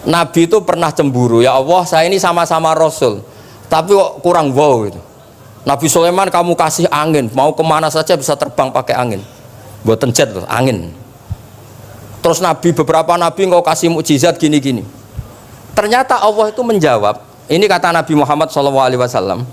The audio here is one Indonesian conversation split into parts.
Nabi itu pernah cemburu, ya Allah saya ini sama-sama Rasul tapi kok kurang wow gitu. Nabi Sulaiman kamu kasih angin, mau kemana saja bisa terbang pakai angin, buatan jet loh, angin. Terus Nabi, beberapa Nabi engkau kasih mukjizat gini-gini. Ternyata Allah itu menjawab, ini kata Nabi Muhammad SAW,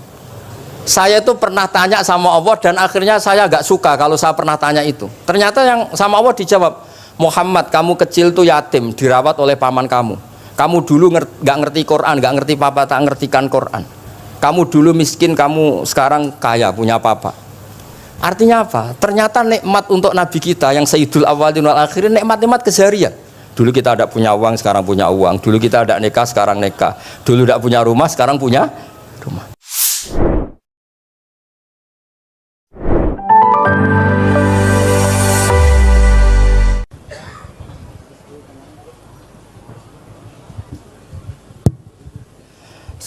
saya itu pernah tanya sama Allah dan akhirnya saya agak suka kalau saya pernah tanya itu. Ternyata yang sama Allah dijawab, Muhammad kamu kecil tuh yatim, dirawat oleh paman kamu. Kamu dulu nggak ngerti Quran, nggak ngerti papa, tak ngertikan Quran. Kamu dulu miskin, kamu sekarang kaya, punya papa. Artinya apa? Ternyata nikmat untuk Nabi kita yang Sayyidul Awwalin wal Akhirin, nikmat-nikmat keseharian. Dulu kita tidak punya uang, sekarang punya uang. Dulu kita tidak nikah, sekarang nikah. Dulu tidak punya rumah, sekarang punya rumah.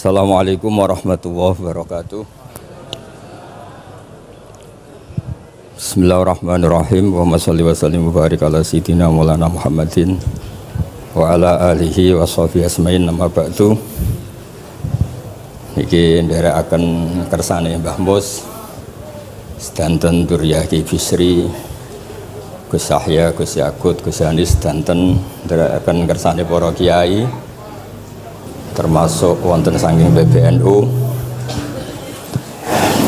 Assalamualaikum warahmatullahi wabarakatuh. Bismillahirrahmanirrahim. Wa salli wa sallim wa barik ala sayyidina Maulana Muhammadin wa ala alihi wa sahbihi asmain, nama ba'du. Niki nderekaken kersane Mbah Mus sedanten Durya Ki Bisri, Gus Yahya, Gus Yakut, Gus Anis, sedanten nderekaken kersane para kiai termasuk wonten saking PBNU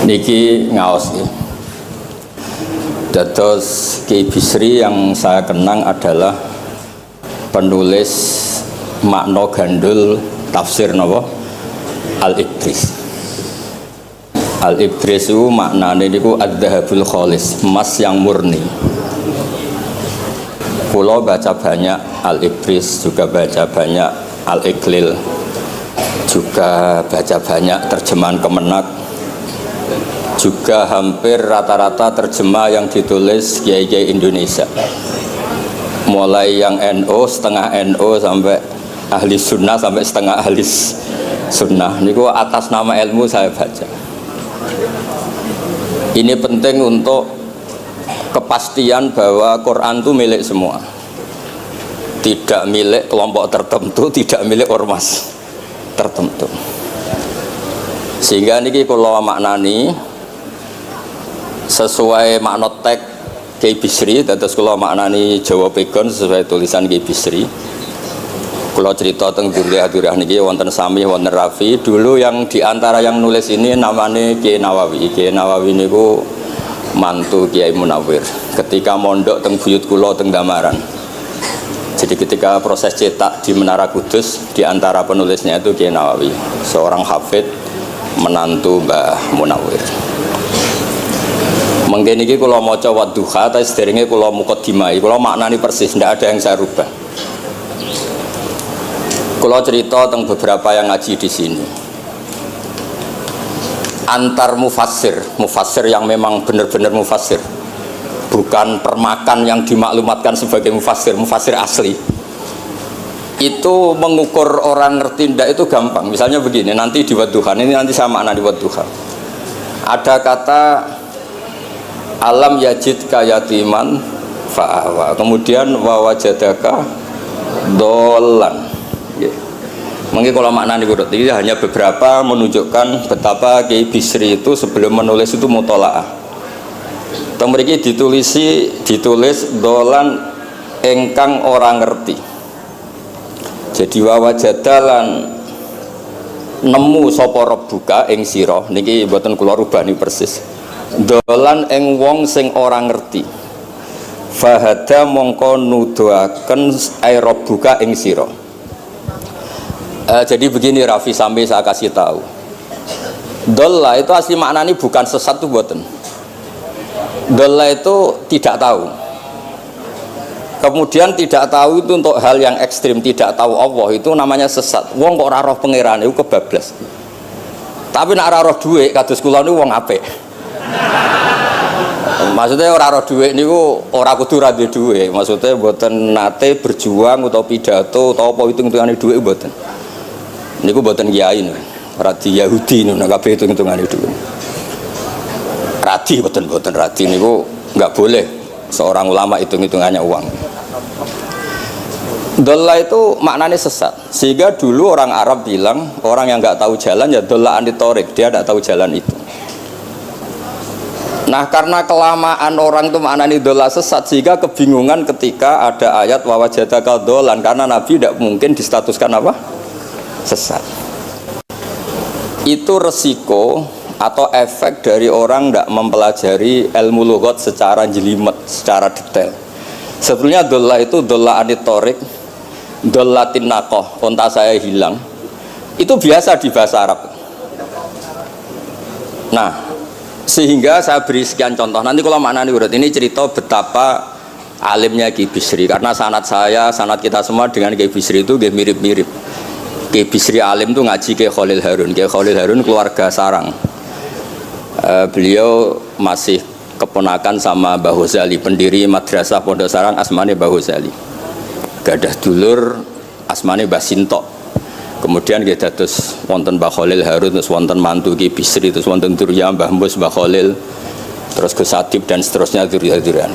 niki ngaos iki. Dados Ki Bisri yang saya kenang adalah penulis makna gandul tafsir napa Al-Ibris. Al-Ibris itu maknane niku ad-dhahabul khalis, emas yang murni. Kula baca banyak Al-Ibris, juga baca banyak Al-Iqlil, juga baca banyak terjemahan Kemenak, juga hampir rata-rata terjemah yang ditulis kiai-kiai Indonesia, mulai yang NO, setengah NO, sampai ahli sunnah, sampai setengah ahli sunnah. Niku atas nama ilmu saya baca. Ini penting untuk kepastian bahwa Quran itu milik semua, tidak milik kelompok tertentu, tidak milik ormas tertentu. Sehingga niki kula maknani sesuai makna teks Ki Bisri, dados kula maknani Jawa Pegon sesuai tulisan Ki Bisri. Kula cerita teng Durya niki wonten Sami, wonten Rafi. Dulu yang diantara yang nulis ini namanya Kiai Nawawi. Kiai Nawawi niku mantu Kiai Munawir ketika mondok teng buyut kula teng Damaran. Jadi ketika proses cetak di Menara Kudus, di antara penulisnya itu Kiai Nawawi, seorang hafid menantu Mbah Munawir. Mungkin ini kalau mau coba duha, tapi sederhana kalau mukaddimah, kalau maknani persis, tidak ada yang saya rubah. Kalau cerita tentang beberapa yang ngaji di sini, antar mufassir yang memang benar-benar mufassir, bukan permakan yang dimaklumatkan sebagai mufassir asli, itu mengukur orang ngerti ndak itu gampang. Misalnya begini, nanti di Wadduhan ini nanti sama anak di Wadduhan ada kata alam yajid kayatiman fa'awa, kemudian wawajadaka dolan. Mungkin kalau makna di kurut ini hanya beberapa menunjukkan betapa Kiai Bisri itu sebelum menulis itu mutolaah. Mriki ditulis dolan engkang orang ngerti. Jadi wawajadalan nemu sapa rabbuka ing sira niki mboten kula rubani persis. Dolan ing wong sing ora ngerti. Fahada mongko nuduhaken ai rabbuka ing sira. Jadi begini Rafi, sampai saya kasih tahu. Dolla itu asli maknanya bukan sesat tuh mboten. Dolla itu tidak tahu. Kemudian tidak tahu itu untuk hal yang ekstrim, tidak tahu Allah itu namanya sesat. Wong kok ora roh pangeran itu kebablas. Tapi nek ora roh dhuwit kados kula niku wong apik. Maksudnya ora roh dhuwit niku ora kudu ra duwe dhuwit. Maksudnya mboten nate berjuang utawa pidato utawa apa hitung-hitungane dhuwit mboten. Niku mboten kiai niku. Radi Yahudi niku nek kabeh hitung-hitungane dhuwit. Radi boten radi niku nggak boleh seorang ulama hitung-hitungannya uang. Dolla itu maknanya sesat. Sehingga dulu orang Arab bilang, orang yang nggak tahu jalan ya dolla anitorik, dia nggak tahu jalan itu. Nah karena kelamaan orang itu maknanya dolla sesat, sehingga kebingungan ketika ada ayat wawajadaka dolan, karena Nabi tidak mungkin distatuskan apa? Sesat. Itu resiko atau efek dari orang tidak mempelajari ilmu lughat secara jelimet, secara detail. Sebetulnya dolla itu dolla anitorik, dollatin naqoh, unta saya hilang. Itu biasa di bahasa Arab. Nah, sehingga saya beri sekian contoh. Nanti kalau maknanya urut ini cerita betapa alimnya Ki Bisri, karena sanad saya, sanad kita semua dengan Ki Bisri itu mirip-mirip. Ki Bisri alim itu ngaji Ki Khalil Harun. Ki Khalil Harun keluarga sarang. Beliau masih keponakan sama Mbah Ghazali, pendiri madrasah Pondok Sarang asmane Mbah Ghazali. Gadah dulur asmane Mbah Sintok. Kemudian kita terus wonten Mbah Khalil Harun, terus wonten mantu Ki Bisri, terus wonten Durya Mbah Mus, Mbah Khalil, terus Gus Adib dan seterusnya Durya-Duryan.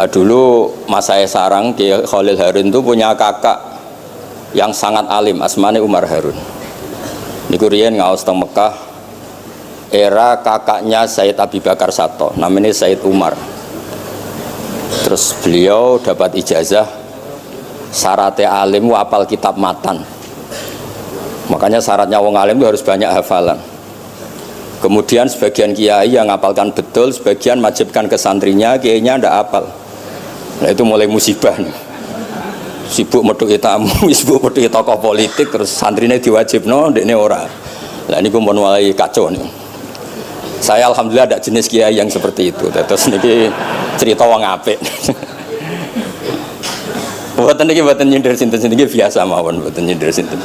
Dulu Mas saya sarang Ki Khalil Harun itu punya kakak yang sangat alim, asmane Umar Harun. Niku riyen ngaos teng Mekah, era kakaknya Sayyid Abi Bakar Sato, namanya Sayyid Umar. Terus beliau dapat ijazah syaratnya alim apal kitab matan. Makanya syaratnya wong alim itu harus banyak hafalan. Kemudian sebagian kiai yang ngapalkan betul, sebagian wajibkan ke santrinya, kiainya ndak apal. Nah itu mulai musibah nih. Sibuk metuki tamu, sibuk metuki tokoh politik, terus santrinya diwajibno, ndekne ora. Lah niku mun mulai kacau nih. Saya alhamdulillah ada jenis kiai yang seperti itu. Terus niki cerita wong apik. Mboten niki mboten nyindir sinten-sinten iki biasa mawon, mboten nyindir sinten.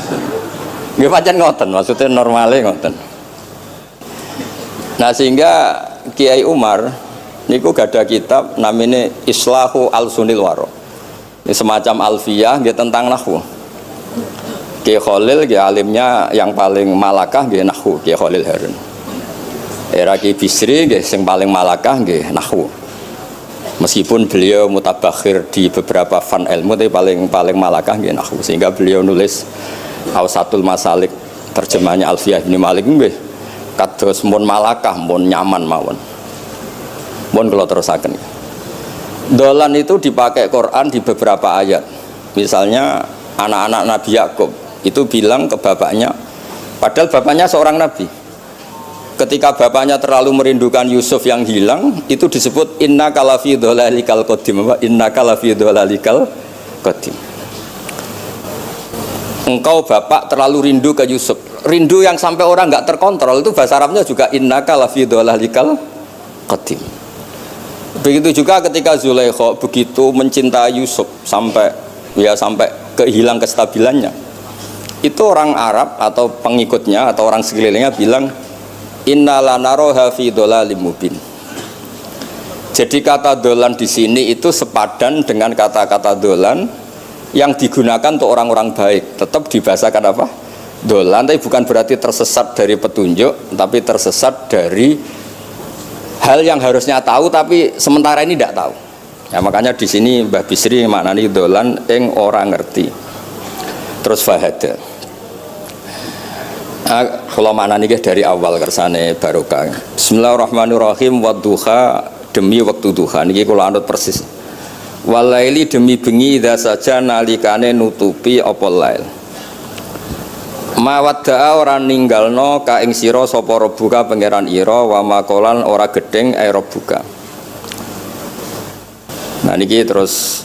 Nggih pancen ngoten, maksudnya normale ngoten. Nah sehingga Kiai Umar niku gada kitab namanya Islahu Al-Sunil Waro. Ini semacam alfiyah nggih tentang nahwu. Kiai Khalil nggih alimnya yang paling malakah nggih nahwu, Kiai Khalil Harun. Era Ki Bisri nggih sing paling malakah nggih nahwu. Meskipun beliau mutabakhir di beberapa fan ilmu, tapi paling malakah nggih nahwu. Sehingga beliau nulis Awsatul Masalik, terjemahnya Alfiyah bin Malik nggih kados mun malakah, mun nyaman mawon. Mun kula terusaken. Dolan itu dipakai Quran di beberapa ayat. Misalnya anak-anak Nabi Yakub itu bilang ke bapaknya, padahal bapaknya seorang nabi. Ketika bapaknya terlalu merindukan Yusuf yang hilang, itu disebut inna kalafi dhalalikal qadim. Inna kalafi dhalalikal qadim. Engkau bapak terlalu rindu ke Yusuf. Rindu yang sampai orang nggak terkontrol itu bahasa Arabnya juga inna kalafi dhalalikal qadim. Begitu juga ketika Zulaikha begitu mencintai Yusuf sampai kehilang kestabilannya. Itu orang Arab atau pengikutnya atau orang sekelilingnya bilang innala naroha fi dhalalim mubin. Jadi kata dolan di sini itu sepadan dengan kata-kata dolan yang digunakan untuk orang-orang baik. Tetap dibahasakan apa? Dolan, tapi bukan berarti tersesat dari petunjuk, tapi tersesat dari hal yang harusnya tahu tapi sementara ini tidak tahu. Ya makanya di sini Mbah Bisri maknani dolan ing ora ngerti. Terus fahada. Kalau maknani dari awal kersane barokah. Bismillahirrahmanirrahim wadduha demi waktu duha niki kula anut persis. Walaili demi bengi idza saja nalikane nutupi apa lail. Mawadda'a ora ninggalno ka ing sira sapa rebuka pangeran ira wa makolan ora gedeng ae rebuka. Nah niki terus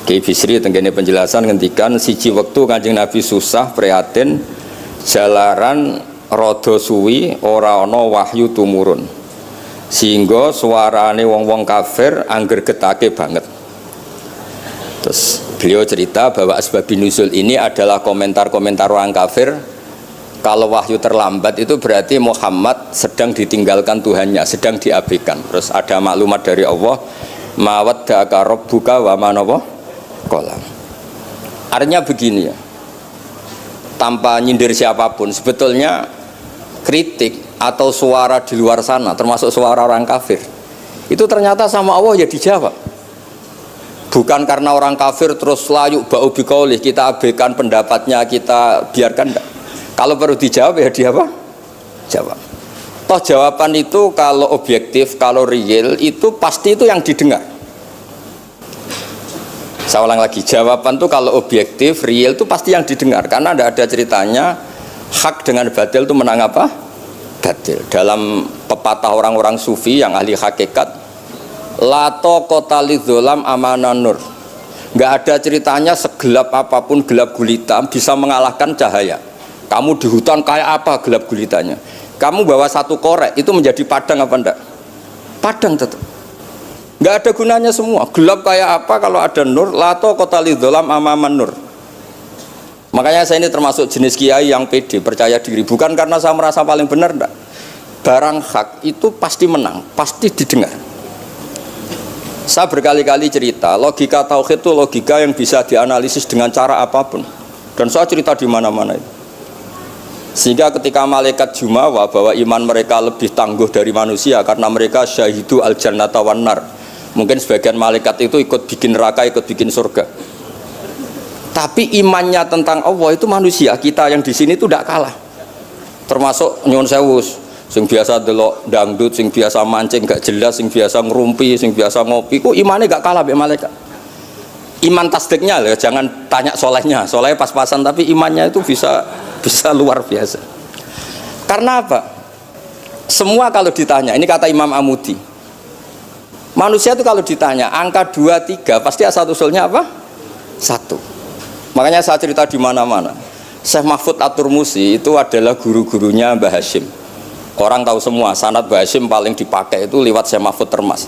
Ki Bisri tenggene penjelasan ngendikan siji wektu Kanjeng Nabi susah prihatin jalaran rada suwi ora ana wahyu tumurun. Sehingga suarane wong-wong kafir angger getake banget. Terus beliau cerita bahwa asbabun nuzul ini adalah komentar-komentar orang kafir. Kalau wahyu terlambat itu berarti Muhammad sedang ditinggalkan Tuhannya, sedang diabaikan. Terus ada maklumat dari Allah, mawaddaka rabbuka wa ma qala. Artinya begini ya. Tanpa nyindir siapapun, sebetulnya kritik atau suara di luar sana, termasuk suara orang kafir, itu ternyata sama Allah ya dijawab. Bukan karena orang kafir terus layuk ba'u biqaulih, kita abaikan pendapatnya, kita biarkan enggak. Kalau perlu dijawab ya dia apa? Jawab. Toh jawaban itu kalau objektif, kalau real itu pasti itu yang didengar. Saya ulang lagi, jawaban itu kalau objektif, real itu pasti yang didengar. Karena tidak ada ceritanya hak dengan batil itu menang apa? Batil. Dalam pepatah orang-orang sufi yang ahli hakikat, la taqata lidzolam amanan nur. Enggak ada ceritanya segelap apapun gelap gulita bisa mengalahkan cahaya. Kamu di hutan kayak apa gelap gulitanya? Kamu bawa satu korek itu menjadi padang apa enggak? Padang tetap. Enggak ada gunanya semua. Gelap kayak apa kalau ada nur? La taqata lidzolam amanan nur. Makanya saya ini termasuk jenis kiai yang pede, percaya diri. Bukan karena saya merasa paling benar enggak. Barang hak itu pasti menang, pasti didengar. Saya berkali-kali cerita, logika tauhid itu logika yang bisa dianalisis dengan cara apapun. Dan saya cerita di mana-mana itu. Sehingga ketika malaikat jumawa bahwa iman mereka lebih tangguh dari manusia karena mereka syahidu al-jannata wan nar. Mungkin sebagian malaikat itu ikut bikin neraka, ikut bikin surga. Tapi imannya tentang Allah itu manusia, kita yang di sini itu tidak kalah. Termasuk nyuwun sewu, sing biasa delok dangdut, sing biasa mancing gak jelas, sing biasa ngerumpi, sing biasa ngopi, kok imannya gak kalah be malaikat. Iman tasdiknya loh, jangan tanya solehnya, solehnya pas-pasan, tapi imannya itu bisa luar biasa. Karena apa? Semua kalau ditanya, ini kata Imam Amudi, manusia itu kalau ditanya angka 2, 3 pasti asal usulnya apa? 1. Makanya saya cerita di mana-mana. Syekh Mahfud At-Turmusi itu adalah guru-gurunya Mbah Hashim. Orang tahu semua sanad Mbah Hashim paling dipakai itu lewat Syekh Mahfud Termas.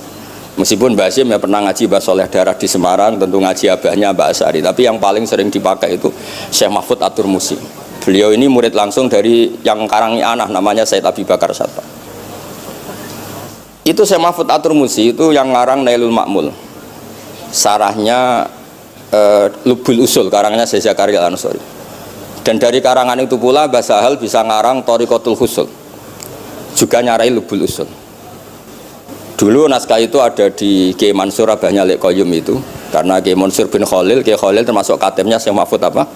Meskipun Mbah Hashim ya pernah ngaji Mbah Soleh Darah di Semarang, tentu ngaji abahnya Mbah Asy'ari, tapi yang paling sering dipakai itu Syekh Mahfud At-Turmusi. Beliau ini murid langsung dari yang karangi anak namanya Said Abi Bakar Satta. Itu Syekh Mahfud At-Turmusi itu yang ngarang Nailul Ma'mul. Sarahnya Lubul Usul, karangannya Syekh Zakaria Al-Ansori. Dan dari karangan itu pula Mbah Sahal bisa ngarang Thariqatul Husul, juga nyarai Lubul Usul. Dulu naskah itu ada di Kiai Mansur abahnya Lek Qayyum itu, karena Kiai Mansur bin Khalil, Kiai Khalil termasuk katemnya Syekh Mahfud apa?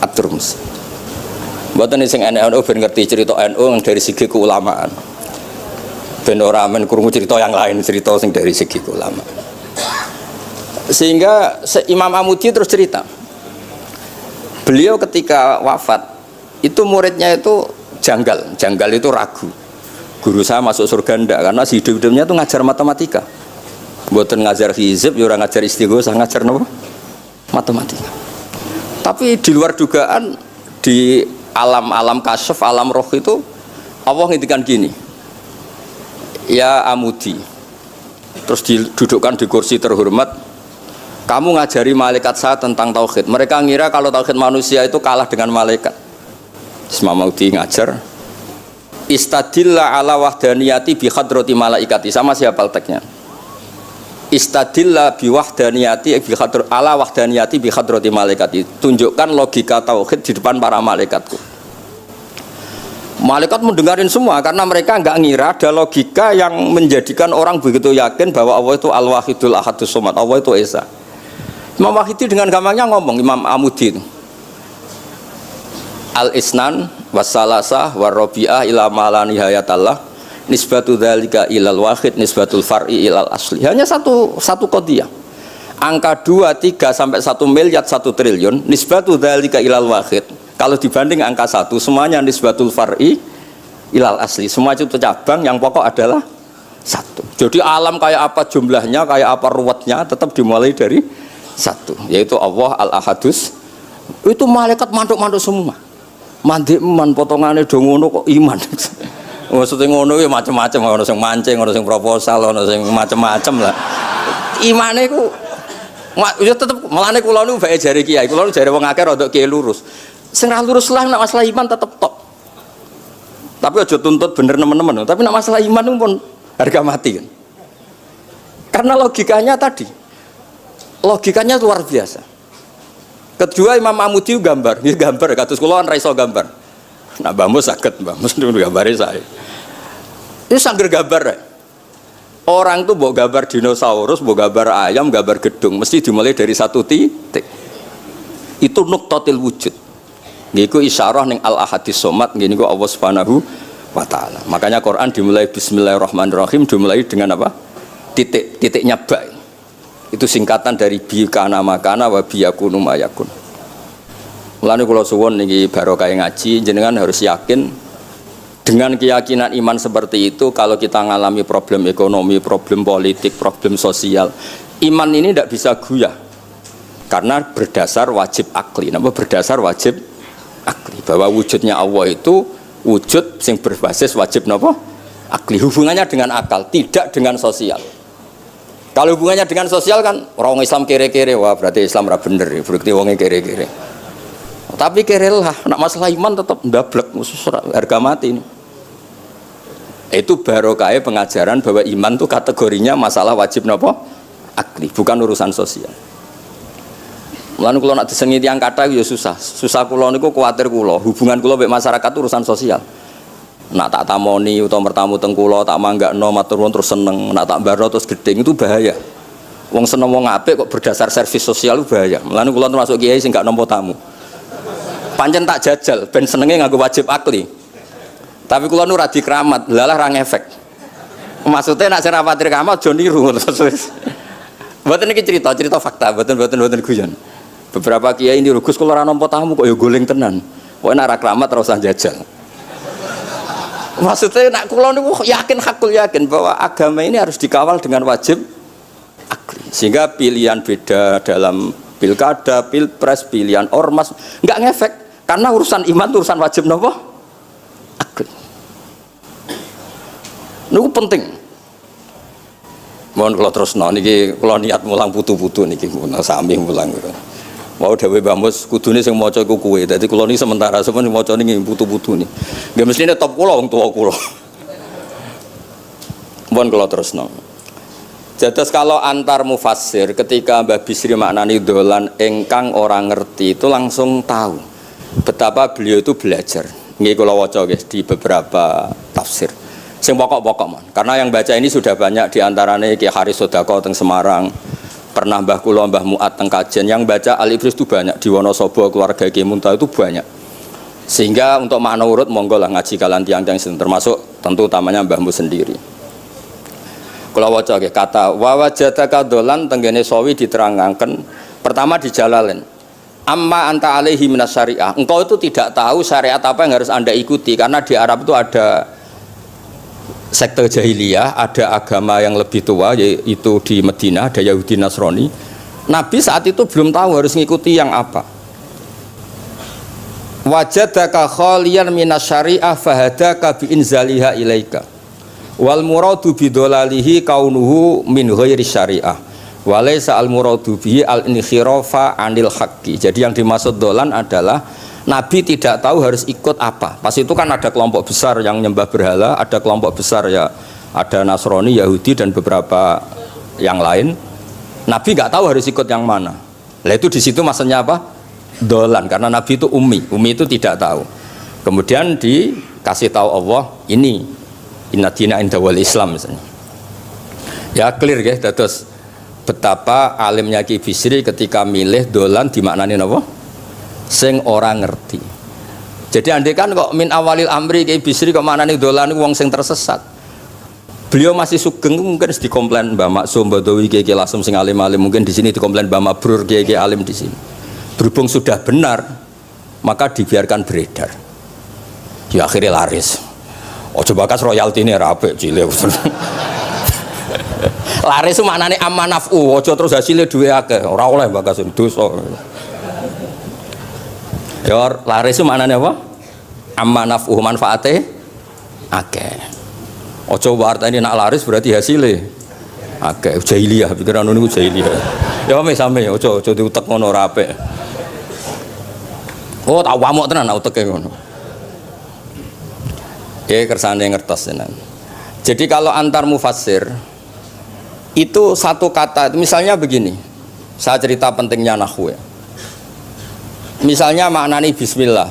At-Turmusi. Mboten sing NU ben ngerti cerita NU dari segi keulamaan. Ben ora men krungu cerita yang lain, cerita sing dari segi keulamaan. Sehingga Imam Amudi terus cerita, beliau ketika wafat itu muridnya itu janggal itu ragu, guru saya masuk surga enggak, karena si hidup-hidupnya itu ngajar matematika, buatan ngajar hizib, ya orang ngajar istighosah, ngajar apa? Matematika. Tapi di luar dugaan, di alam kasyaf, alam roh itu Allah ngintikan gini, ya Amudi, terus didudukkan di kursi terhormat, kamu ngajari malaikat saya tentang tauhid. Mereka ngira kalau tauhid manusia itu kalah dengan malaikat. Imam Amudi ngajar, istadilla ala wahdaniyati bi hadrati malaikati. Sama siapa teksnya? Istadilla bi wahdaniyati bi hadr ala wahdaniyati bi hadrati malaikati. Tunjukkan logika tauhid di depan para malaikatku. Malaikat mendengarin semua karena mereka enggak ngira ada logika yang menjadikan orang begitu yakin bahwa Allah itu Al-Wahidul Ahadus Somad, Allah itu Esa. Imam Wahidi dengan gampangnya ngomong, Imam Amudi itu Al-Isnan wassalasah warrobi'ah ila mala nihayatallah nisbatu dzalika ilal wahid nisbatul far'i ilal asli. Hanya satu qadiyah. Angka 2, 3 sampai 1 miliar 1 triliun nisbatu dzalika ilal wahid. Kalau dibanding angka 1 semuanya nisbatul far'i ilal asli. Semua itu cabang, yang pokok adalah 1. Jadi alam kayak apa jumlahnya, kayak apa ruwetnya tetap dimulai dari 1, yaitu Allah Al-Ahadus. Itu malaikat mantuk-mantuk semua. Mandi man potongannya dong ngono kok iman. Maksudnya ngono ya macam-macam, ono sing mancing, ono sing proposal, ono sing macam-macam lah. Imane ku ya tetep melane kula niku bae jare kiai, kula jare wong akeh rada kiai lurus. Sing ra lurus lah nek masalah iman tetep tok. Tapi aja tuntut bener nemen-nemen, tapi nek masalah iman pun harga mati kan. Karena logikanya tadi, logikanya luar biasa. Kedua Imam Amudi gambar, dia gambar, kados kula kan ra iso gambar. Nah Mbah Mus saged, Mbah Mus niku gambare saya. Itu sangger gambar. Orang tuh mau gambar dinosaurus, mau gambar ayam, gambar gedung, mesti dimulai dari satu titik. Itu nuqtatil wujud. Niku isyarah ning al-ahadis somad, niku Allah Subhanahu wa taala. Makanya Quran dimulai bismillahirrahmanirrahim, dimulai dengan apa? Titiknya ba. Itu singkatan dari bi kana makana wa bi yakunu mayakun. Mulane kula suwun niki barokah ngaji, jenengan harus yakin dengan keyakinan iman seperti itu. Kalau kita mengalami problem ekonomi, problem politik, problem sosial, iman ini tidak bisa guyah karena berdasar wajib akli. Napa berdasar wajib akli? Bahwa wujudnya Allah itu wujud yang berbasis wajib napa? Akli. Hubungannya dengan akal, tidak dengan sosial. Kalau hubungannya dengan sosial kan orang Islam kere-kere, wah berarti Islam ra bener, berarti wongnya kere-kere. Tapi kere lah, nak masalah iman tetap ndablek, harga mati ini. Itu barokah pengajaran bahwa iman itu kategorinya masalah wajib napa? Akli, bukan urusan sosial. Mulane kula nak disengi tiyang kathah ya susah. Susah kula niku kuwatir kula, hubungan kula mek masyarakat itu urusan sosial. Nak tak tamoni utawa mertamu teng kula tak manggakno matur nuwun terus seneng, nak tak barno terus gedeng itu bahaya. Wong seneng wong apik kok berdasar servis sosial itu bahaya. Mulane kula termasuk kiai sing gak nampa tamu. Pancen tak jajal ben senenge nganggo wajib akli. Tapi kula nu ra dikramat, lalah ra ngefek. Maksudnya nak sing rapati kramat aja niru terus. Mboten iki cerita fakta, mboten guyon. Beberapa kiai ini Gus kula ra nampa tamu kok ya goling tenan. Pokoke nak ra kramat ora usah jajal. Maksudnya nak kula niku yakin hakul yakin bahwa agama ini harus dikawal dengan wajib akli. Sehingga pilihan beda dalam pilkada, pilpres, pilihan ormas enggak ngefek karena urusan iman itu urusan wajib napa? Akli. Niku penting. Mohon kula terusno niki kula niat mulang putu-putu niki sami mulang. Mau dhewe Mbah Mus kudune sing maca iku kowe. Dadi kula niki sementara sampeyan maca niki putu-putu niki. Nggih mestine top kula wong tuwa kula. Mohon kula terusno. Jadi kalau antar mufassir ketika Mbah Bisri maknani dolan engkang orang ngerti itu langsung tahu betapa beliau itu belajar. Nggih kula waca guys di beberapa tafsir. Sing pokok-pokok man. Karena yang baca ini sudah banyak di antaranya Ki Haris Sodako teng Semarang. Pernah Mbah Kula, Mbah Muat teng Kajen yang baca Al-Ibris itu banyak di Wonosobo, keluarga Ki Munta itu banyak. Sehingga untuk makna urut monggo lah ngaji kalian tiang-tiang termasuk tentu utamanya Mbahmu sendiri. Kula waca nggih kata wa wajadaka dolan tenggene sawi diterangkan pertama di Jalalain. Amma anta alaihi minas syariah. Engkau itu tidak tahu syariat apa yang harus Anda ikuti karena di Arab itu ada sekte jahiliyah, ada agama yang lebih tua yaitu di Madinah ada Yahudi Nasrani. Nabi saat itu belum tahu harus ngikuti yang apa. Wajadaka khaliyan minas syariah fahadaka bi inzaliha ilaika. Wal muradu bidolalihi kaunuhu min ghairi syariah. Walaysa al muradu bihi al inkhirafa anil haqqi. Jadi yang dimaksud dolan adalah Nabi tidak tahu harus ikut apa. Pas itu kan ada kelompok besar yang nyembah berhala, ada kelompok besar ya, ada Nasrani, Yahudi dan beberapa yang lain. Nabi nggak tahu harus ikut yang mana. Lah itu di situ maksudnya apa? Dolan karena Nabi itu ummi itu tidak tahu. Kemudian dikasih tahu Allah ini inna dina inda wal Islam misalnya. Ya clear ya, terus betapa alimnya Ki Bisri ketika milih dolan dimaknani apa? Sing orang ngerti. Jadi andai kan kok min awalil amri Ki Bisri kok maknane dolan wong sing tersesat. Beliau masih sugeng mungkin dikomplain Mbah Maksum Badawi Ki Lasem sing alim-alim, mungkin di sini dikomplain Mbah Mabrur Ki alim di sini. Berhubung sudah benar maka dibiarkan beredar. Ya akhirnya laris. Ojo bakas royalti ini rapi cilik. Laris itu maknane amanafu, ojo terus hasilnya duwe akeh, ora oleh bakas dosa. Ya laris itu maknanya apa? Amma naf'uh manfaate akeh. Ojo artine nak laris berarti hasilnya akeh. Jahiliyah pikiran niku jahiliyah. Ya same ojo diutek ngono ora apik. Oh tak wamuk tenan uteke ngono. Ya kersane ngertos tenan. Jadi kalau antar mufassir itu satu kata misalnya begini. Saya cerita pentingnya nahwu ya. Misalnya maknani bismillah.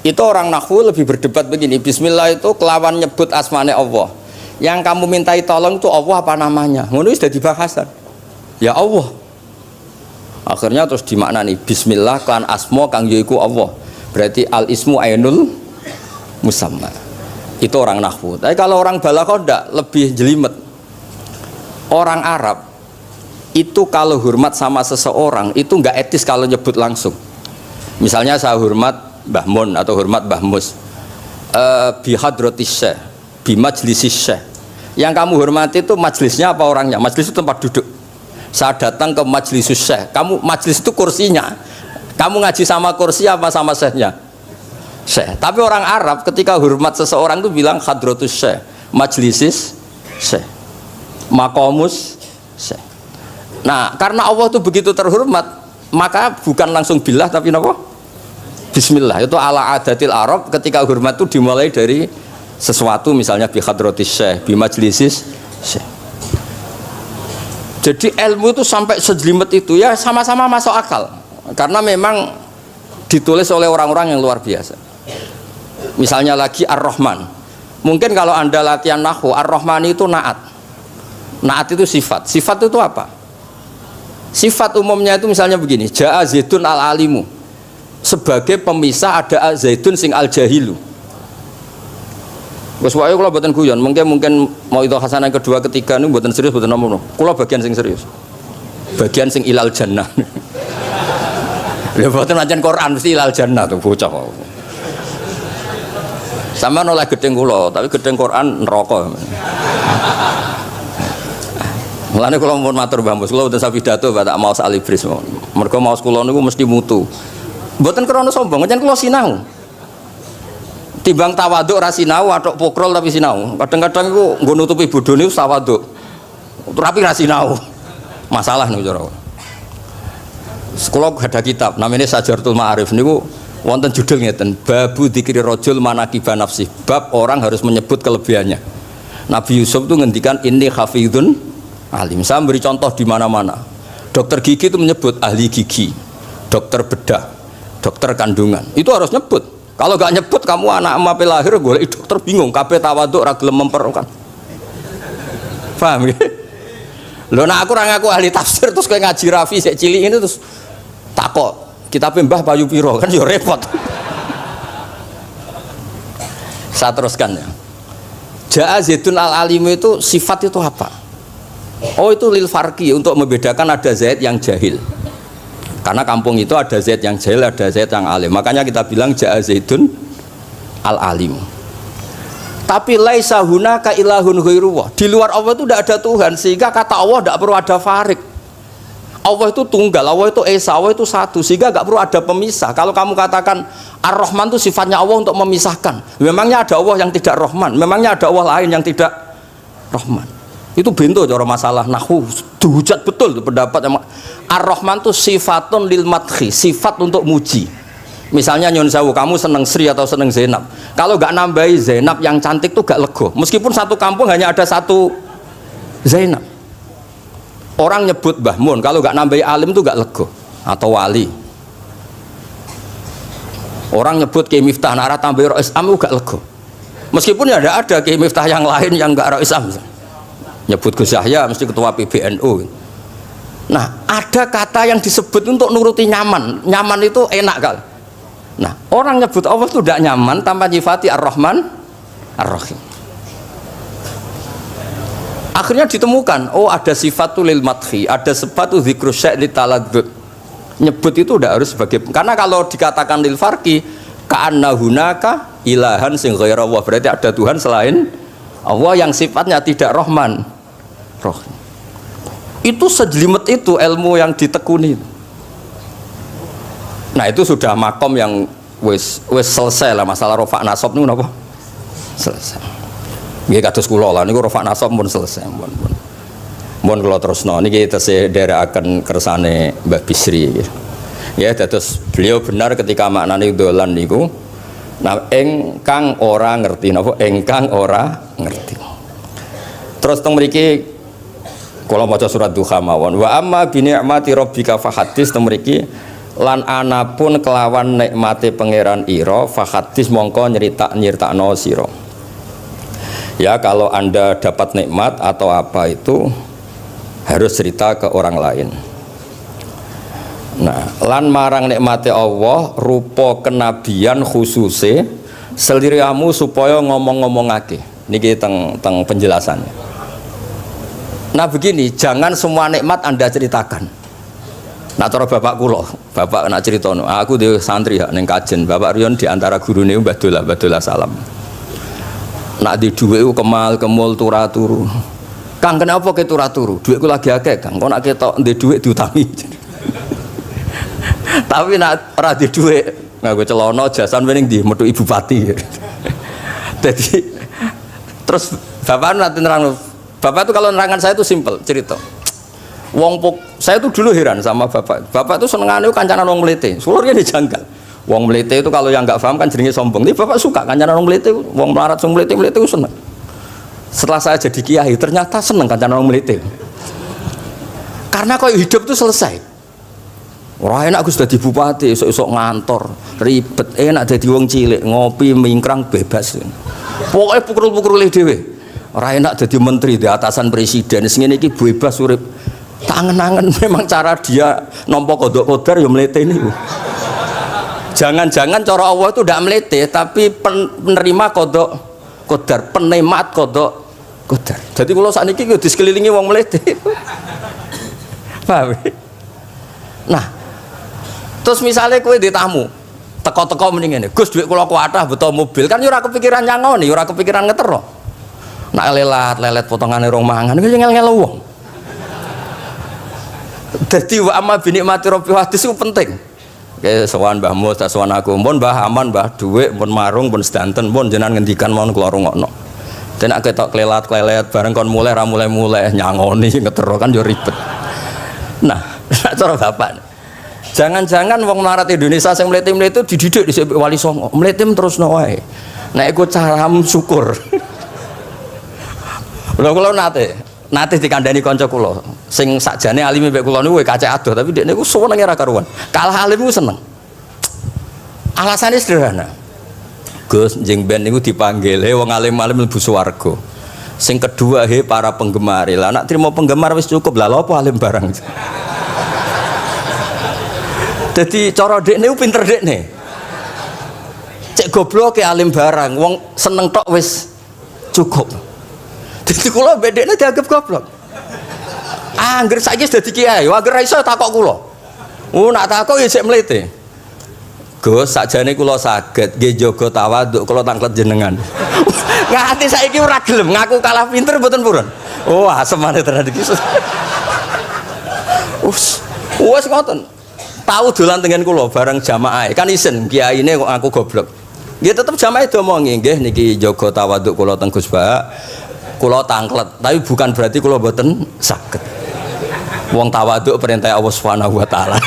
Itu orang nahwu lebih berdebat begini, bismillah itu kelawan nyebut asmane Allah. Yang kamu mintai tolong itu Allah apa namanya? Ngono sudah dibahasan. Ya Allah. Akhirnya terus dimaknani bismillah kan asma kang yaiku Allah. Berarti al ismu ainul musamma. Itu orang nahwu. Tapi kalau orang balaghah ndak, lebih jelimet. Orang Arab itu kalau hormat sama seseorang itu enggak etis kalau nyebut langsung. Misalnya saya hormat Mbah Mun atau hormat Mbah Mus. Bi hadratis syekh, bi majlisis syekh. Yang kamu hormati itu majlisnya apa orangnya? Majlis itu tempat duduk. Saya datang ke majlis syekh. Kamu majlis itu kursinya. Kamu ngaji sama kursi apa sama syekhnya? Syekh. Tapi orang Arab ketika hormat seseorang itu bilang hadratus syekh, majlisis syekh, maqamus syekh. Nah, karena Allah itu begitu terhormat, maka bukan langsung billah tapi apa? Bismillah. Itu ala adatil Arab, ketika hormat itu dimulai dari sesuatu, misalnya bi hadratis syekh, bi majlisis syekh. Jadi ilmu itu sampai sejelimet itu ya sama-sama masuk akal. Karena memang ditulis oleh orang-orang yang luar biasa. Misalnya lagi Ar-Rahman. Mungkin kalau Anda latihan nahwu, Ar-Rahman itu naat. Naat itu sifat. Sifat itu apa? Sifat umumnya itu misalnya begini, Ja'a Zaidun al-alimu. Sebagai pemisah ada Zaidun sing al-jahilu. Wes wae kula mboten guyon, mungkin mau itu hasanah kedua ketiga niku mboten serius mboten nomo. Kula bagian sing serius. Bagian sing ilal jannah. Lha mboten ancen Quran mesti ilal jannah tuh bocah. Sama nolak gedeng kula, tapi gedeng Quran neraka. Mulane kula mun matur Mbah Mus, kula mboten sapidato tak maos alibris. Mergo maos kula niku mesti mutu. Mboten krana sombong, ancen kula sinau. Timbang tawaduk ra sinau, atok pokrol tapi sinau. Kadang-kadang iku nggo nutupi bodhone tawaduk. Tapi ra sinau. Masalah niku cara. Sekolah ada kitab namanya Sajaratul Ma'arif niku wonten judul ngeten, babu dzikri rajul manaqiba nafsi. Bab orang harus menyebut kelebihannya. Nabi Yusuf itu ngendikan ini hafidun alim. Saya beri contoh di mana-mana. Dokter gigi itu menyebut ahli gigi, dokter bedah, dokter kandungan. Itu harus nyebut. Kalau gak nyebut kamu anak emak lahir golek dokter bingung, kabeh tawaduk ra gelem memperkan. Paham ya? Lho nek aku ora ngaku ahli tafsir terus kowe ngaji Rafi sik cilik ini terus takok, kitabe Mbah Bayu piro kan ya repot. Saya teruskan ya. Ja'a Zaidun al-alim itu sifat itu apa? Oh itu lil farqi, untuk membedakan ada Zaid yang jahil. Karena kampung itu ada Zaid yang jahil, ada Zaid yang alim. Makanya kita bilang Ja'a Zaidun al-alim. Tapi laisa hunaka ilahun ghairuwah. Di luar Allah itu tidak ada Tuhan, sehingga kata Allah tidak perlu ada farik. Allah itu tunggal, Allah itu esa, Allah itu satu, sehingga tidak perlu ada pemisah. Kalau kamu katakan Ar-Rahman itu sifatnya Allah untuk memisahkan, memangnya ada Allah yang tidak Rahman, memangnya ada Allah lain yang tidak Rahman. Itu bento cara masalah nahwu, dihujat betul itu pendapat Ar-Rahman itu sifatun lil madhi, sifat untuk muji. Misalnya nyun sewu, kamu seneng Sri atau seneng Zainab, kalau gak nambahi Zainab yang cantik tuh gak lego, meskipun satu kampung hanya ada satu Zainab. Orang nyebut Mbah Mun, kalau gak nambahi alim tuh gak lego, atau wali. Orang nyebut Kiai Miftah nara tambahi Rais Am gak lego, meskipun ya ada Kiai Miftah yang lain yang gak Rais Am. Nyebut Gus Yahya mesti ketua PBNU. Nah ada kata yang disebut untuk nuruti nyaman, nyaman itu enak kali. Nah orang nyebut Allah itu tidak nyaman tanpa nyifati Ar-Rahman Ar-Rahim. Akhirnya ditemukan, oh ada sifat lil madhi, ada sifat dzikru syai' li taladzud. Nyebut itu tidak harus sebagai, karena kalau dikatakan lil farqi ka'anna hunaka ilahan sing ghaira Allah, berarti ada Tuhan selain Allah yang sifatnya tidak Rahman Rahim. Itu sejelimet itu ilmu yang ditekuni. Nah itu sudah makom yang wis selesai lah masalah rofa nasab niku napa? Selesai. Nggih kados kula lah niku rofa nasab pun selesai. Mun kula terusno niki tesih nderekaken kersane Mbah Bisri. Ya dados beliau benar ketika maknane dolan niku. Nah engkang ora ngerti napa? Engkang ora ngerti. Terus teng mriki kula maca surat Duha mawon. Wa amma bi ni'mati rabbika fahadits teng mriki lan anapun kelawan nikmate pangeran ira fahadits mongko nyeritakno sira. Ya kalau Anda dapat nikmat atau apa itu harus cerita ke orang lain. Nah, lan marang nikmate Allah rupa kenabian khususe seliramu supaya ngomong-ngomongake. Niki teng penjelasannya. Nah begini, jangan semua nikmat Anda ceritakan. Nah cara bapak kula, bapak nak ceritono, aku di santri ya ning kajen, bapak Riyon di antara gurune Mbah Dola Salam. Nak di dhuwit ku kemal kemul turu. Kang kenapa ke turu? Dhuwitku lagi akeh, Kang. Kok nak ketok ndek dhuwit diutangi. Tapi nak ora di dhuwit, nganggo celana jasan wening ndi metu ibu pati. Jadi terus bapak nanti nerang, bapak itu kalau nerangan saya itu simpel cerita. Saya tuh dulu heran sama bapak. Bapak tuh senengane kancanan wong mlete. Sulurnya dijanggal. Wong mlete itu kalau yang nggak paham kan jenenge sombong. Tapi bapak suka kancanan wong mlete, wong melarat wong mlete itu seneng. Setelah saya jadi kiai ternyata seneng kancanan wong mlete. Karena kok hidup tuh selesai. Ora enak Gus dadi bupati, esuk-esuk ngantor, ribet, enak dadi wong cilik, ngopi mingkrang bebas. Pokoknya pukul-pukul dhewe. Ora enak dadi menteri di atasan presiden, sing ngene iki bebas urip. Tangan-tangan memang cara dia nampa kodok kodar ya mlete niku. Jangan-jangan cara Allah itu tidak melete, tapi penerima kodok kodar, penemat kodok kodar. Jadi kalau saat ini di sekelilingi wong melete. Paham? Nah, terus misalnya kue di tamu, teko-teko mendingan, Gus duit kalau kuatah betul mobil kan, yura kepikiran nyangoni, yura kepikiran ngetero. Nak lelet potongan rong mangan, ngel-ngel wong. Jadi wa amma binikmati rabbi hadis itu penting. Kayak sowan Mbah Mus, tak sowan aku, pun Mbah aman, Mbah duit, pun marung, pun sedanten, pun jenengan ngendikan mohon keluar rungokno. Dan aku ketok klelet bareng kon mulai nyangoni ngetero kan yo ribet. Nah, cara bapak. Jangan-jangan wong melarat Indonesia sing mlete-mlete dididik di Wali Songo. Mlete terusno wae. Nek iku caramu syukur. Lha kula nate dikandani kanca kula sing sakjane alime mek kula niku kacek adoh tapi dekne niku seneng ora karuan. Kalah alim ku seneng. Alasane sederhana. Gus njing ben niku dipanggil, wong alim-alim mlebu swarga. Sing kedua para penggemar. Lah nek trimo penggemar wis cukup lah lha apa alim barang. Dadi cara dekne ku pinter dekne. Cek gobloke alim barang, wong seneng tok wis cukup. Jadi kula bedekne dianggap goblok. Angger saiki wis dadi kiai, angger ra iso takok kula. Nak takok ya sik mlete. Gus, sakjane kula saged nggih jaga tawaduk kula tanglet jenengan. Nganti saiki ora gelem ngaku kalah pinter mboten purun. Wah, semane tenan iki. Wes ngoten. Tahu dolan tengen kula bareng jamaah. Kan isen kiyaine kok aku goblok. Nggih tetep jamaah diomongi nggih niki jaga tawaduk kula teng Gus Ba. Kula tanglet, tapi bukan berarti kula mboten saged. Wong tawaduk perintah Allah Subhanahu wa taala.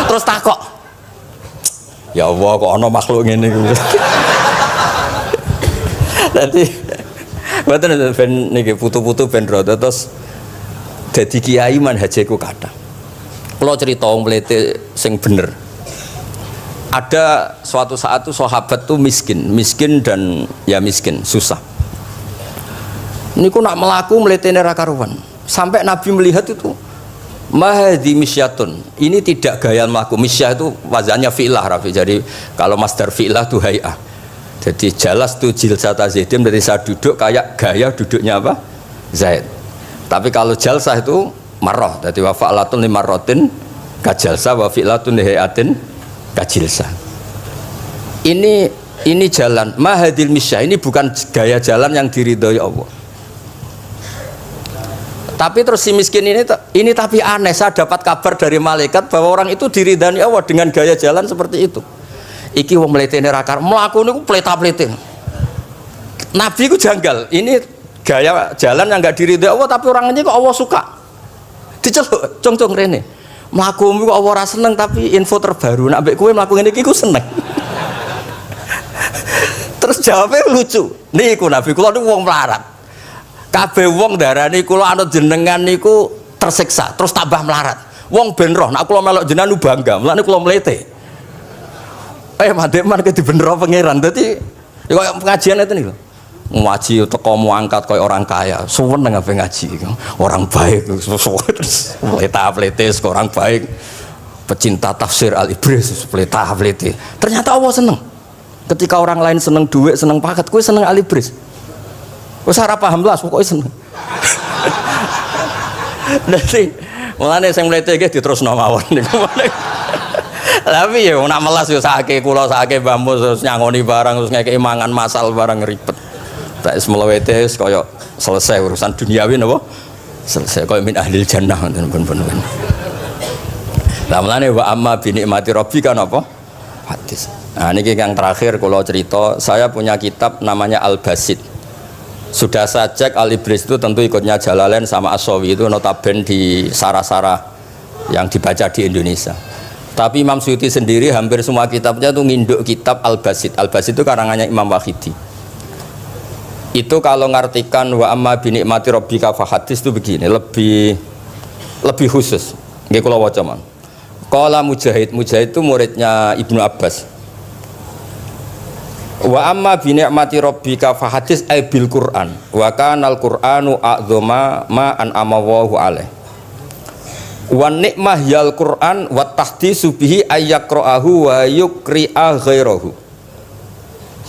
Terus takok. Ya Allah kok ana makhluk ngene iki. Dadi mboten ben niki putu-putu ben rada terus dadi kiai manhajeku kathah. Kula cerita wong mlete sing bener. Ada suatu saat tuh sahabat tuh miskin dan ya miskin, susah. Niku nak melaku mletene ra karuan. Sampai Nabi melihat itu mahdi misyatun. Ini tidak gaya melaku. Misyah itu wazannya fi'lah Rafi. Jadi kalau masdar fi'lah itu hay'ah. Jadi jalas tu jilsata Zaidim, dari saya duduk kayak gaya duduknya apa? Zaid. Tapi kalau jalsah itu marrah. Jadi wa fa'latun li marratin kajalsah wa fi'latun li hay'atin kajilsah. Ini jalan mahadil misyah. Ini bukan gaya jalan yang diridhoi Allah. Tapi terus si miskin ini tapi aneh, saya dapat kabar dari malaikat bahwa orang itu diridani Allah dengan gaya jalan seperti itu. Iki wong mletene rakar, mlaku niku pleta-plete. Nabi ku janggal. Ini gaya jalan yang enggak diridai Allah tapi orang ini kok Allah suka. Diceluk, cong-cong rene. Mlaku kok Allah ora seneng tapi info terbaru nek mbek kowe mlaku ngene iki ku seneng. Terus jawabnya lucu. Niku Nabi kula niku wong melarat. Kabeh wong darani kula anut jenengan niku tersiksa, terus tambah melarat. Wong ben roh, nek kula melok jenengan bangga, mulane kula mlete. Mandek man ke dibenero pangeran. Dadi ya koyo pengajian itu niku. ngaji teko angkat koyo orang kaya. Seneng ape ngaji. Orang baik pleta-plete orang baik. Pecinta tafsir Al-Ibris pleta-plete. Ternyata Allah seneng. Ketika orang lain seneng duit, seneng paket, kowe seneng Al-Ibris. Wis ora paham blas pokoke seneng. Dadi mulane sing mlete iki diterusno mawon niku. Tapi ya nak melas yo sakake kula sakake bambu terus nyangoni barang terus ngekeki mangan masal barang ribet. Tak semlewete wis kaya selesai urusan duniawi napa? Selesai kaya min ahlil jannah ngoten pun-pun. Lah mulane wa amma bi nikmati rabbika napa? Hadis. Nah niki yang terakhir kula cerita, saya punya kitab namanya Al-Basit. Sudah saya cek Al-Ibris itu tentu ikutnya Jalalain sama As-Sawi itu notabene di sarah-sarah yang dibaca di Indonesia. Tapi Imam Suyuti sendiri hampir semua kitabnya itu nginduk kitab Al-Basit. Al-Basit itu karangannya Imam Wahidi. Itu kalau ngartikan wa amma bi nikmati rabbika fahadis itu begini, lebih khusus. Nggih kula waca man. Qala Mujahid itu muridnya Ibnu Abbas. Wa amma bi ni'mati rabbika fahadis ay bil Qur'an wa kana al Qur'anu a'dzama ma an amawahu alaih wa nikmah yal Qur'an wa tahdisu bihi ayyaqra'ahu wa yukri'a ghairahu.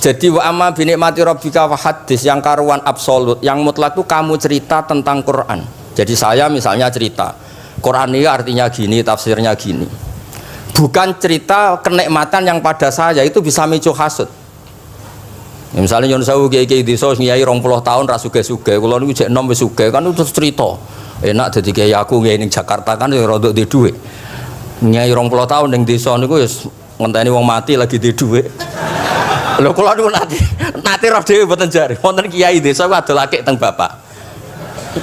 Jadi wa amma bi ni'mati rabbika fahadis yang karuan absolut, yang mutlak itu kamu cerita tentang Qur'an. Jadi saya misalnya cerita Qur'an ini artinya gini, tafsirnya gini, bukan cerita kenikmatan yang pada saya itu bisa micu hasud. Ya, misalnya nyon sewu kiai-kiai desa ngiyai 20 tahun ra sugih-sugih, kula niku jek enom wis sugih kan terus cerita. Enak dadi kiai aku ngiyai ning Jakarta kan ya rada duwe dhuwit. Ngiyai 20 tahun ning desa niku wis ngenteni wong mati lagi duwe dhuwit. Lho kula niku nate roh dhewe mboten jare. Wonten kiai desa ku adol akik teng bapak.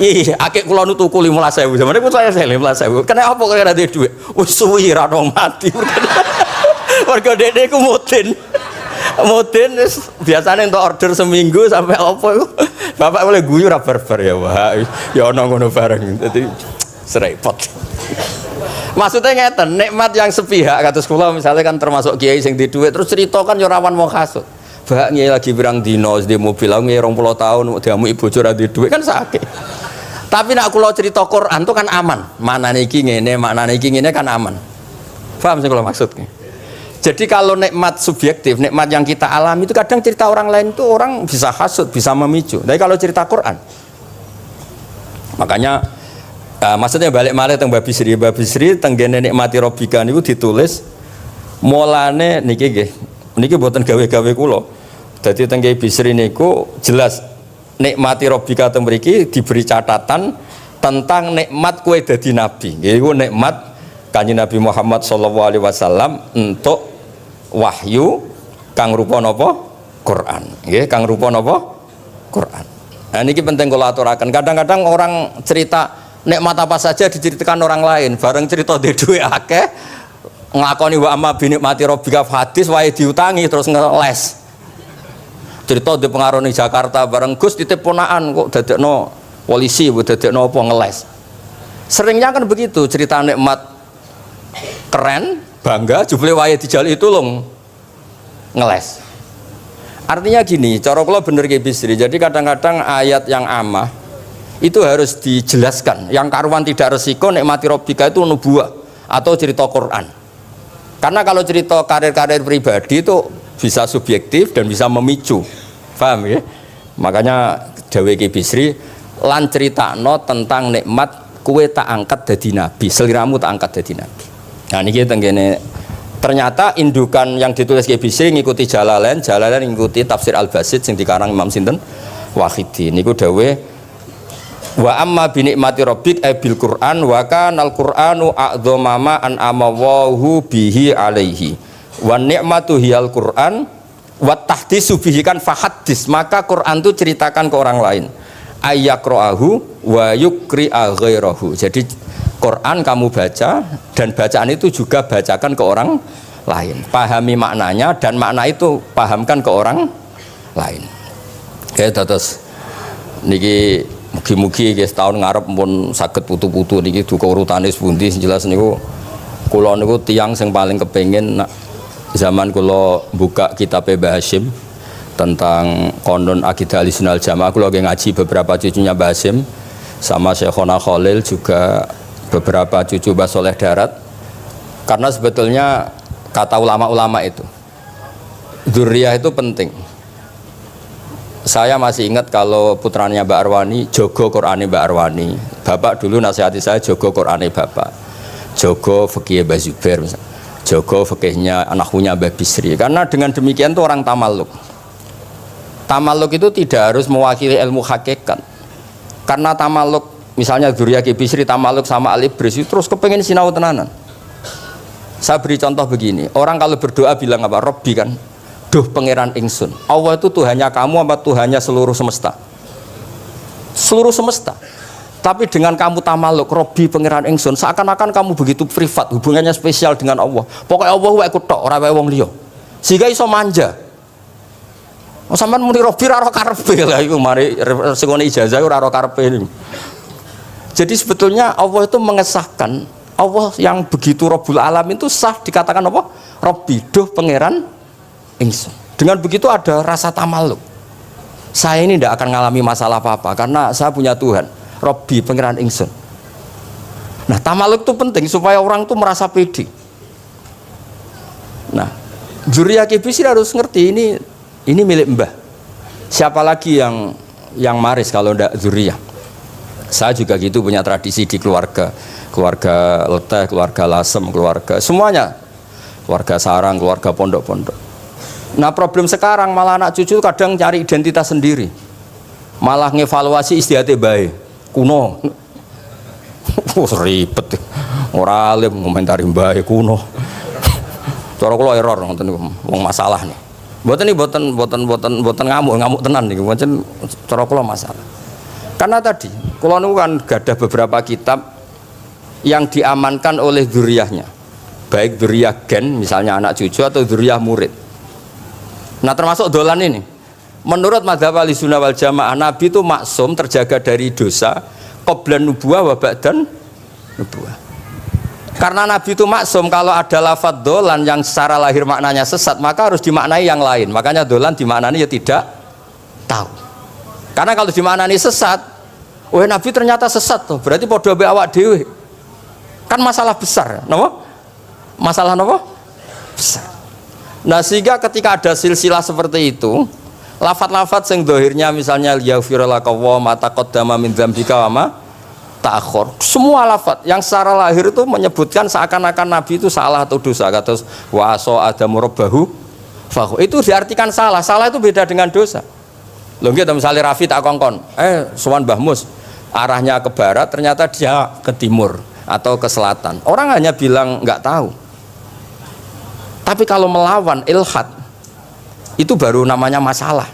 Iya, akik kula nu tuku 15.000. Jamane ku saya 15.000. Kena apa kok ora duwe dhuwit? Wis suwi ra wong mati. Warga dene ku mudin. Mudin biasanya untuk order seminggu sampai apa itu bapak boleh guyu ra barbar ya wah ya ana ngono bareng dadi serepot. Maksudnya ngeten, nikmat yang sepihak kados kula misalnya kan termasuk kiai sing di dhuwit terus cerita kan yo rawan wong hasud. Bak kiai lagi pirang dino di mobil aku 20 tahun diamuki bojo ra di dhuwit kan sakit. Tapi nek kula cerita Quran itu kan aman. Maknane iki ngene, maknane iki ngene kan aman. Paham sing kula maksudnya? Jadi kalau nikmat subjektif, nikmat yang kita alami itu kadang cerita orang lain itu orang bisa hasud, bisa memicu. Tapi kalau cerita Quran, makanya maksudnya balik malih teng Babi Sri tenggene nikmati Rabbika niku ditulis mulane niki nggih. Niki mboten gawe-gawe kula. Dadi teng Babi Sri niku jelas nikmati Rabbika teng mriki diberi catatan tentang nikmat kowe dadi nabi. Nggih iku nikmat Kanjeng Nabi Muhammad sallallahu alaihi wasallam untuk wahyu kang rupa napa Quran nggih kang rupa napa Quran. Nah niki penting kula aturaken. Kadang-kadang orang cerita nikmat apa saja diceritakan orang lain, bareng cerita dhe dhuwit akeh nglakoni wa amma bi nikmati rabbika hadis wae diutangi terus ngeles. Cerita di pengaruh ning Jakarta bareng Gus titip ponakan kok dadekno polisi dadekno apa ngeles. Seringnya kan begitu cerita nikmat keren bangga jubile wae dijali tulung ngeles. Artinya gini, cara kula bener ki Bisri. Jadi kadang-kadang ayat yang amah itu harus dijelaskan. Yang karuan tidak resiko nikmati Rabbika itu nubuah atau cerita Quran. Karena kalau cerita karir-karir pribadi itu bisa subjektif dan bisa memicu. Paham ya? Makanya dawe ki Bisri lan critakno tentang nikmat kowe tak angkat dadi nabi, seliramu tak angkat dadi nabi. Nah niki tenggene ternyata indukan yang ditulis Ki Bisri ngikuti Jalalain ngikuti tafsir Al-Basit sing dikarang Imam sinten Wahidi. Niku dawe wa amma bi nikmati rabbik bil Qur'an wa kana al-Qur'anu a'dzama ma an amawahu bihi alaihi wa nikmatu hiyal Qur'an wa tahdisu bihi kan fahadis, maka Quran itu ceritakan ke orang lain ayyaqra'ahu wa yukri'a ghairahu. Jadi Quran kamu baca dan bacaan itu juga bacakan ke orang lain. Pahami maknanya dan makna itu pahamkan ke orang lain. Oke, terus niki mugi-mugi guys tahun ngarep pun saged putu-putu niki duka urutane pundi jelas niku kula niku tiyang sing paling kepengin zaman kula buka kitab Mbah Hasyim tentang konon akidah Ahlussunnah wal Jamaah. Aku lagi ngaji beberapa cucunya Mbah Hasim sama Syekhona Khalil, juga beberapa cucu Mbah Soleh Darat. Karena sebetulnya kata ulama-ulama itu dzurriyah itu penting. Saya masih ingat kalau putranya Mbak Arwani jogo Qur'ane Mbak Arwani. Bapak dulu nasihati saya jogo Qur'ane Bapak, jogo fikih Mbah Zubair, jogo fikihnya anaknya Mbah Bisri. Karena dengan demikian tuh orang tamaluk. Tamaluk itu tidak harus mewakili ilmu hakikat. Karena tamaluk, misalnya dzurriyah Ki Bisri tamaluk sama Al-Ibris, terus kepengen sinau tenanan. Saya beri contoh begini, orang kalau berdoa bilang apa? Robbi kan, duh pangeran ingsun. Allah itu Tuhannya kamu apa Tuhannya seluruh semesta? Seluruh semesta. Tapi dengan kamu tamaluk, Robbi pangeran ingsun, seakan-akan kamu begitu privat, hubungannya spesial dengan Allah. Pokoknya Allah wae kutok, ora wae wong liya. Sehingga iso manja. Oh, sampean muni Robbi ora karepe lah iku mari sing ngene ijazah ora karepe niku. Jadi sebetulnya Allah itu mengesahkan, Allah yang begitu Rabbul Alamin itu sah dikatakan apa? Robbi, duh pangeran ingsun. Dengan begitu ada rasa tamaluk. Saya ini tidak akan mengalami masalah apa-apa karena saya punya Tuhan. Robbi pangeran ingsun. Nah, tamaluk itu penting supaya orang itu merasa pede. Nah, dzurriyah Ki Bisri harus ngerti ini milik Mbah. Siapa lagi yang maris kalau tidak dzurriyah? Saya juga gitu, punya tradisi di keluarga Leteh, keluarga Lasem, keluarga semuanya, keluarga sarang, keluarga pondok-pondok. Nah, problem sekarang malah anak cucu kadang cari identitas sendiri, malah ngevaluasi istiadatnya baik kuno. Ribet, ora alim ngomentari baik kuno. Cara kula error ngoten niku, wong masalah nih. Boten ngamuk tenan nih, pancen cara kula masalah. Karena tadi kula niku kan gadah beberapa kitab yang diamankan oleh dzurriyahnya, baik dzurriyah gen misalnya anak cucu atau dzurriyah murid. Nah, termasuk dolan ini. Menurut madzhab Ahlussunnah wal Jamaah, Nabi itu maksum, terjaga dari dosa qablan nubuwah wa ba'dan nubuwah. Karena Nabi itu maksum, kalau ada lafadz dolan yang secara lahir maknanya sesat, maka harus dimaknai yang lain. Makanya dolan dimaknai ya tidak tahu. Karena kalau dimaknai sesat, oh Nabi ternyata sesat tuh, berarti padha be awak dhewe. Kan masalah besar, napa? Masalah napa? Besar. Nah, sehingga ketika ada silsilah seperti itu, lafadz-lafadz yang dohirnya misalnya yaghfirulaka wa ma taqaddama min dzambika wa ma ta'akhkhar, semua lafadz yang secara lahir itu menyebutkan seakan-akan Nabi itu salah atau dosa. Kata wa aso adamu rabbahu fahu, itu diartikan salah. Salah itu beda dengan dosa. Lho nggih, misalnya Rafi tak kongkon sowan Mbah Mus arahnya ke barat, ternyata dia ke timur atau ke selatan, orang hanya bilang nggak tahu. Tapi kalau melawan ilhad, itu baru namanya masalah.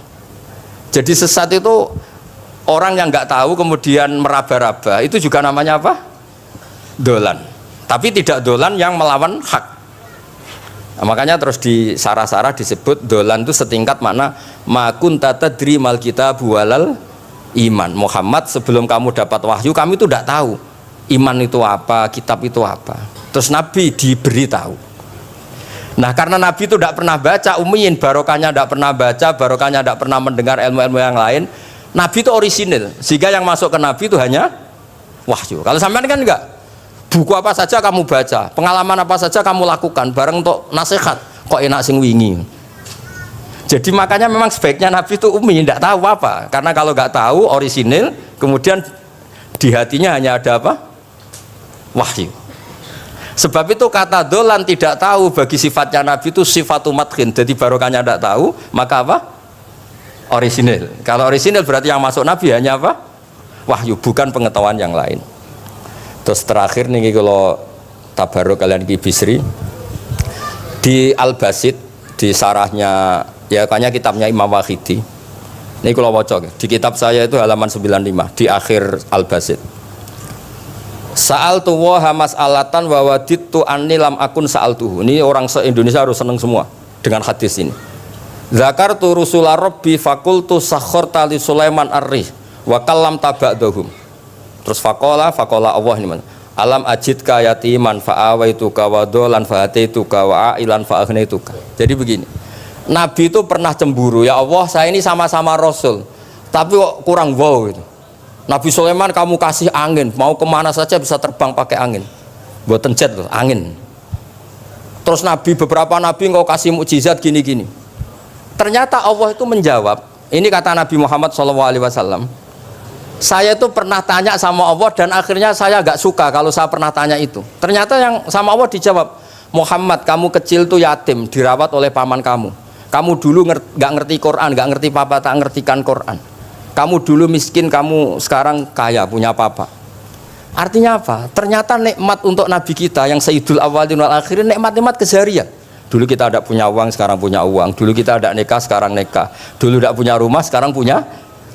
Jadi sesat itu orang yang nggak tahu kemudian meraba-raba, itu juga namanya apa? Dolan. Tapi tidak dolan yang melawan hak. Nah, makanya terus di sarah-sarah disebut dolan itu setingkat mana makun tadri mal kitab walal iman. Muhammad, sebelum kamu dapat wahyu, kami itu tidak tahu iman itu apa, kitab itu apa. Terus Nabi diberi tahu. Nah, karena Nabi itu tidak pernah baca, ummiyin, barokahnya tidak pernah baca, barokahnya tidak pernah mendengar ilmu-ilmu yang lain. Nabi itu orisinil, sehingga yang masuk ke Nabi itu hanya wahyu. Kalau sampean kan enggak, buku apa saja kamu baca, pengalaman apa saja kamu lakukan, bareng untuk nasihat, kok enak sing wingi. Jadi makanya memang sebaiknya Nabi itu ummi, tidak tahu apa, karena kalau nggak tahu orisinil, kemudian di hatinya hanya ada apa? Wahyu. Sebab itu kata dolan tidak tahu bagi sifatnya Nabi itu sifatu madkhin. Jadi barokahnya tidak tahu, maka apa? Orisinil. Kalau orisinil berarti yang masuk Nabi hanya apa? Wahyu, bukan pengetahuan yang lain. Terus terakhir nih kalau tabaruk kalian Ki Bisri di Al-Basit, di sarahnya ya kayaknya kitabnya Imam Wahidi. Ini kalau wocok di kitab saya itu halaman 95 di akhir Al-Basit. Sa'al tuwa hamas alatan wawadit tu anilam akun sa'al tuhu. Ini orang se-Indonesia harus seneng semua dengan hadis ini. Zakar tu rusula robbi fakultu sakhor tali Sulaiman arri wa kallam taba'dahum. Terus fakola Allah ini mana? Alam ajid ka yatiman fa'awaituka wa dolan fa'ataituka wa ailan fa'agnaituka. Jadi begini, Nabi itu pernah cemburu, ya Allah saya ini sama-sama Rasul, tapi kok kurang wow gitu. Nabi Sulaiman kamu kasih angin, mau kemana saja bisa terbang pakai angin, buatan jet loh, angin. Terus Nabi, beberapa Nabi engkau kasih mukjizat gini-gini. Ternyata Allah itu menjawab, ini kata Nabi Muhammad SAW, saya itu pernah tanya sama Allah dan akhirnya saya agak suka kalau saya pernah tanya itu. Ternyata yang sama Allah dijawab, Muhammad kamu kecil tuh yatim, dirawat oleh paman kamu. Kamu dulu nggak ngerti Quran, nggak ngerti papa, tak ngertikan Quran. Kamu dulu miskin, kamu sekarang kaya, punya papa. Artinya apa? Ternyata nikmat untuk Nabi kita yang Sayyidul Awwalin wal Akhirin, nikmat-nikmat keseharian. Dulu kita tidak punya uang, sekarang punya uang. Dulu kita tidak nikah, sekarang nikah. Dulu tidak punya rumah, sekarang punya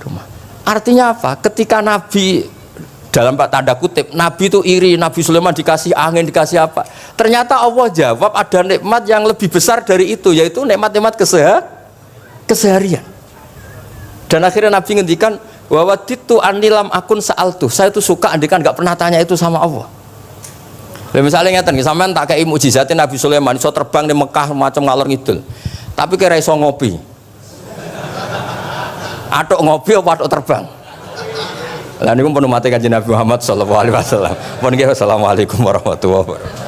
rumah. Artinya apa? Ketika Nabi, dalam tanda kutip, Nabi itu iri, Nabi Sulaiman dikasih angin, dikasih apa? Ternyata Allah jawab ada nikmat yang lebih besar dari itu, yaitu nikmat-nikmat keseharian. Dan akhirnya Nabi ngendikan, wawaditu anilam akun sa'altu. Saya itu suka andikan nggak pernah tanya itu sama Allah. Misalnya ngeten, sampean tak kayak mukjizatin Nabi Sulaiman, iso terbang di Mekah macam ngalor ngidul. Tapi kira iso ngopi. Atuk ngopi apa atuk terbang? Lah niku pun mate Kanjeng Nabi Muhammad sallallahu alaihi wasallam. Mun nggih assalamualaikum warahmatullahi wabarakatuh.